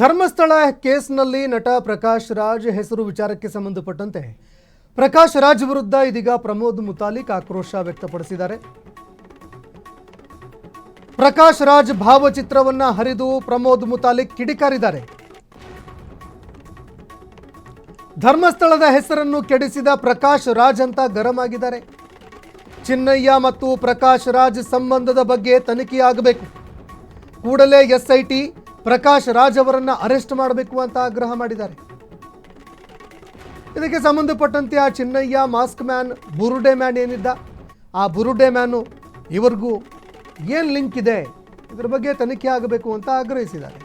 ಧರ್ಮಸ್ಥಳ ಕೇಸ್ನಲ್ಲಿ ನಟ ಪ್ರಕಾಶ್ ರಾಜ್ ಹೆಸರು ವಿಚಾರಕ್ಕೆ ಸಂಬಂಧಪಟ್ಟಂತೆ ಪ್ರಕಾಶ್ ರಾಜ್ ವಿರುದ್ಧ ಇದೀಗ ಪ್ರಮೋದ್ ಮುತಾಲಿಕ್ ಆಕ್ರೋಶ ವ್ಯಕ್ತಪಡಿಸಿದ್ದಾರೆ. ಪ್ರಕಾಶ್ ರಾಜ್ ಭಾವಚಿತ್ರವನ್ನ ಹರಿದು ಪ್ರಮೋದ್ ಮುತಾಲಿಕ್ ಕಿಡಿಕಾರಿದ್ದಾರೆ. ಧರ್ಮಸ್ಥಳದ ಹೆಸರನ್ನು ಕೆಡಿಸಿದ ಪ್ರಕಾಶ್ ರಾಜ್ ಅಂತ ಗರಂ ಆಗಿದ್ದಾರೆ. ಚಿನ್ನಯ್ಯ ಮತ್ತು ಪ್ರಕಾಶ್ ರಾಜ್ ಸಂಬಂಧದ ಬಗ್ಗೆ ತನಿಖೆಯಾಗಬೇಕು, ಕೂಡಲೇ ಎಸ್ಐಟಿ ಪ್ರಕಾಶ್ ರಾಜ್ ಅವರನ್ನ ಅರೆಸ್ಟ್ ಮಾಡಬೇಕು ಅಂತ ಆಗ್ರಹ ಮಾಡಿದ್ದಾರೆ. ಇದಕ್ಕೆ ಸಂಬಂಧಪಟ್ಟಂತೆ ಆ ಚಿನ್ನಯ್ಯ ಮಾಸ್ಕ್ ಮ್ಯಾನ್ ಬುರುಡೆ ಮ್ಯಾನ್ ಏನಿದ್ದ, ಆ ಬುರುಡೆ ಮ್ಯಾನು ಇವರಿಗೂ ಏನು ಲಿಂಕ್ ಇದೆ, ಇದರ ಬಗ್ಗೆ ತನಿಖೆ ಆಗಬೇಕು ಅಂತ ಆಗ್ರಹಿಸಿದ್ದಾರೆ.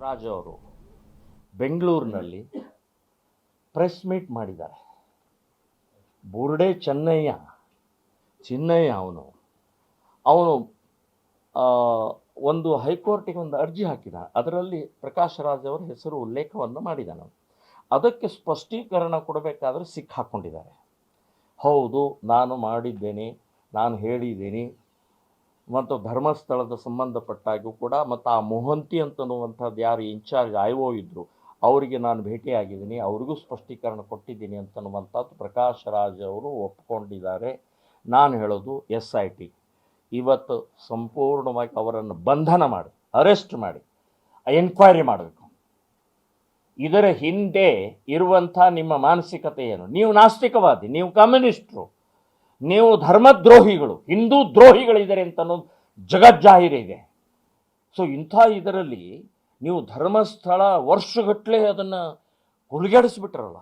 ರಾಜ್ ಅವರು ಬೆಂಗಳೂರಿನಲ್ಲಿ ಪ್ರೆಸ್ ಮೀಟ್ ಮಾಡಿದ್ದಾರೆ. ಬುರುಡೆ ಚಿನ್ನಯ್ಯ ಅವನು ಒಂದು ಹೈಕೋರ್ಟಿಗೆ ಒಂದು ಅರ್ಜಿ ಹಾಕಿದ. ಅದರಲ್ಲಿ ಪ್ರಕಾಶ್ ರಾಜ್ ಅವರ ಹೆಸರು ಉಲ್ಲೇಖವನ್ನು ಮಾಡಿದ್ದಾನೆ. ಅದಕ್ಕೆ ಸ್ಪಷ್ಟೀಕರಣ ಕೊಡಬೇಕಾದ್ರೆ ಸಿಕ್ಕಾಕೊಂಡಿದ್ದಾರೆ. ಹೌದು, ನಾನು ಮಾಡಿದ್ದೇನೆ, ನಾನು ಹೇಳಿದ್ದೀನಿ, ಮತ್ತು ಧರ್ಮಸ್ಥಳದ ಸಂಬಂಧಪಟ್ಟಾಗೂ ಕೂಡ ಮತ್ತು ಆ ಮೊಹಂತಿ ಅಂತನ್ನುವಂಥದ್ದು ಯಾರು ಇನ್ಚಾರ್ಜ್ IO ಇದ್ದರು ಅವರಿಗೆ ನಾನು ಭೇಟಿಯಾಗಿದ್ದೀನಿ, ಅವ್ರಿಗೂ ಸ್ಪಷ್ಟೀಕರಣ ಕೊಟ್ಟಿದ್ದೀನಿ ಅಂತನ್ನುವಂಥದ್ದು ಪ್ರಕಾಶ್ ರಾಜ್ ಅವರು ಒಪ್ಕೊಂಡಿದ್ದಾರೆ. ನಾನು ಹೇಳೋದು SIT ಇವತ್ತು ಸಂಪೂರ್ಣವಾಗಿ ಅವರನ್ನು ಬಂಧನ ಮಾಡಿ, ಅರೆಸ್ಟ್ ಮಾಡಿ, ಎನ್ಕ್ವೈರಿ ಮಾಡಬೇಕು. ಇದರ ಹಿಂದೆ ಇರುವಂಥ ನಿಮ್ಮ ಮಾನಸಿಕತೆ ಏನು? ನೀವು ನಾಸ್ತಿಕವಾದಿ, ನೀವು ಕಮ್ಯುನಿಸ್ಟ್ರು, ನೀವು ಧರ್ಮದ್ರೋಹಿಗಳು, ಹಿಂದೂ ದ್ರೋಹಿಗಳಿದ್ದಾರೆ ಅಂತ ಅನ್ನೋದು ಜಗಜ್ಜಾಹಿರಿದೆ. ಸೊ ಇಂಥ ಇದರಲ್ಲಿ ನೀವು ಧರ್ಮಸ್ಥಳ ವರ್ಷಗಟ್ಟಲೆ ಅದನ್ನು ಹುಡುಗಾಡಿಸ್ಬಿಟ್ರಲ್ಲ.